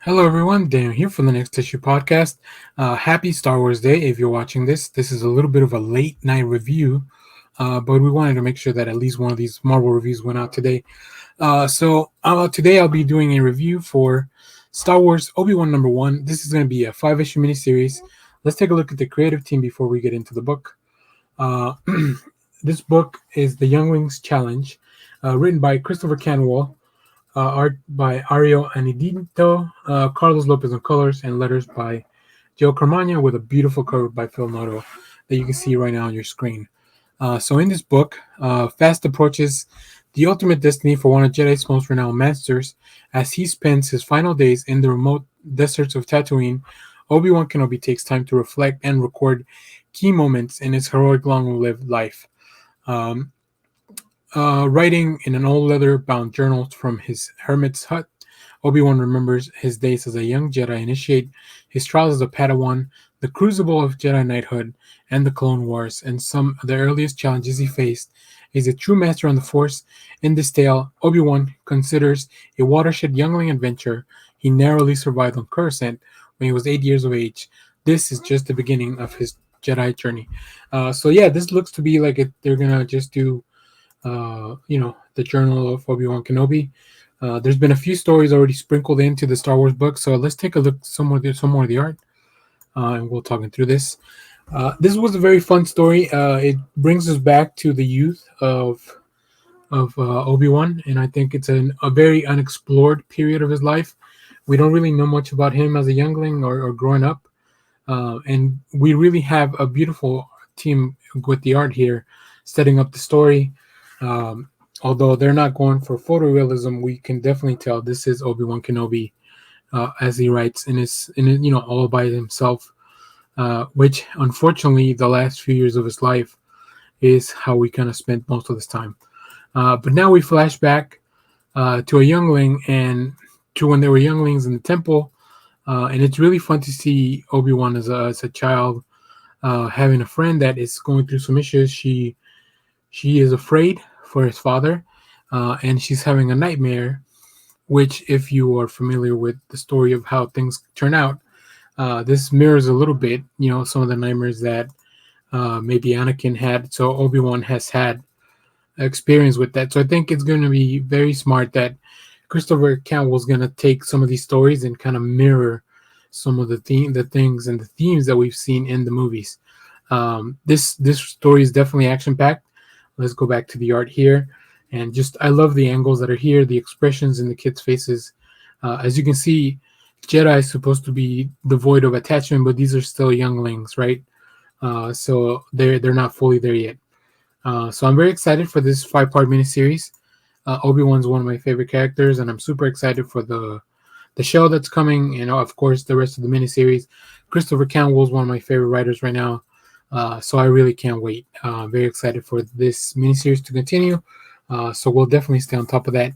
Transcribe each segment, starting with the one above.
Hello, everyone. Dan here from the Next Issue podcast. Happy Star Wars Day if you're watching this. This is a little bit of a late night review, but we wanted to make sure that at least one of these Marvel reviews went out today. Today I'll be doing a review for Star Wars Obi-Wan #1. This is going to be a 5-issue miniseries. Let's take a look at the creative team before we get into the book. Uh, this book is The Younglings Challenge, written by Christopher Cantwell, art by Ario Anindito, Carlos Lopez on colors, and letters by Joe Caramagna with a beautiful cover by Phil Noto that you can see right now on your screen. So in this book, fast approaches the ultimate destiny for one of Jedi's most renowned masters. As he spends his final days in the remote deserts of Tatooine, Obi-Wan Kenobi takes time to reflect and record key moments in his heroic long-lived life. Um, Writing in an old leather-bound journal from his hermit's hut, Obi-Wan remembers his days as a young Jedi initiate, his trials as a Padawan, the crucible of Jedi knighthood, and the Clone Wars, and some of the earliest challenges he faced. He's a true master on the Force. In this tale, Obi-Wan considers a watershed youngling adventure he narrowly survived on Coruscant when he was 8 years of age. This is just the beginning of his Jedi journey. This looks to be like they're gonna just do the Journal of Obi-Wan Kenobi. There's been a few stories already sprinkled into the Star Wars book, so let's take a look some more of the art, and we'll talk through this. This was a very fun story. It brings us back to the youth of Obi-Wan, and I think it's a very unexplored period of his life. We don't really know much about him as a youngling or growing up, and we really have a beautiful team with the art here, setting up the story. Although they're not going for photorealism, we can definitely tell this is Obi-Wan Kenobi, as he writes all by himself. Which unfortunately, the last few years of his life is how we kind of spent most of this time. But now we flash back to a youngling and to when they were younglings in the temple, and it's really fun to see Obi-Wan as a child, having a friend that is going through some issues. She is afraid for his father, and she's having a nightmare, which, if you are familiar with the story of how things turn out, this mirrors a little bit, some of the nightmares that maybe Anakin had. So Obi-Wan has had experience with that. So I think it's going to be very smart that Christopher Cantwell is going to take some of these stories and kind of mirror some of the things and the themes that we've seen in the movies. This story is definitely action-packed. Let's go back to the art here. And I love the angles that are here, the expressions in the kids' faces. As you can see, Jedi is supposed to be devoid of attachment, but these are still younglings, right? So they're not fully there yet. So I'm very excited for this 5-part miniseries. Obi-Wan's one of my favorite characters, and I'm super excited for the show that's coming, and of course the rest of the miniseries. Christopher Cantwell is one of my favorite writers right now. So I really can't wait. Very excited for this miniseries to continue. So we'll definitely stay on top of that.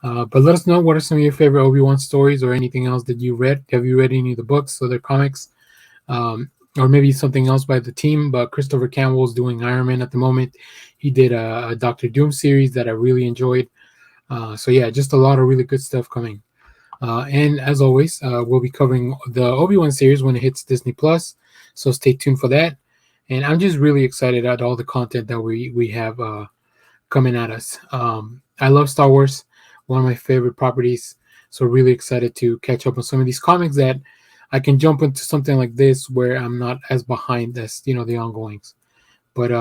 But let us know, what are some of your favorite Obi-Wan stories or anything else that you read? Have you read any of the books or their comics? Or maybe something else by the team? But Christopher Campbell is doing Iron Man at the moment. He did a Doctor Doom series that I really enjoyed. Just a lot of really good stuff coming. And as always, we'll be covering the Obi-Wan series when it hits Disney Plus. So stay tuned for that. And I'm just really excited at all the content that we have coming at us. I love Star Wars, one of my favorite properties. So really excited to catch up on some of these comics that I can jump into something like this where I'm not as behind as the ongoings. But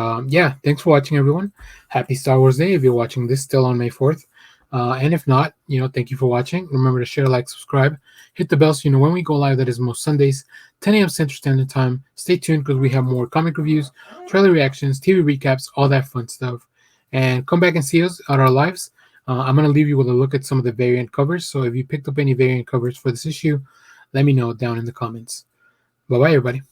thanks for watching, everyone. Happy Star Wars Day if you're watching this still on May 4th. And if not, thank you for watching. Remember to share, like, subscribe, hit the bell so you know when we go live. That is most Sundays, 10 a.m. Central Standard Time. Stay tuned because we have more comic reviews, trailer reactions, TV recaps, all that fun stuff. And come back and see us at our lives. I'm going to leave you with a look at some of the variant covers. So if you picked up any variant covers for this issue, let me know down in the comments. Bye-bye, everybody.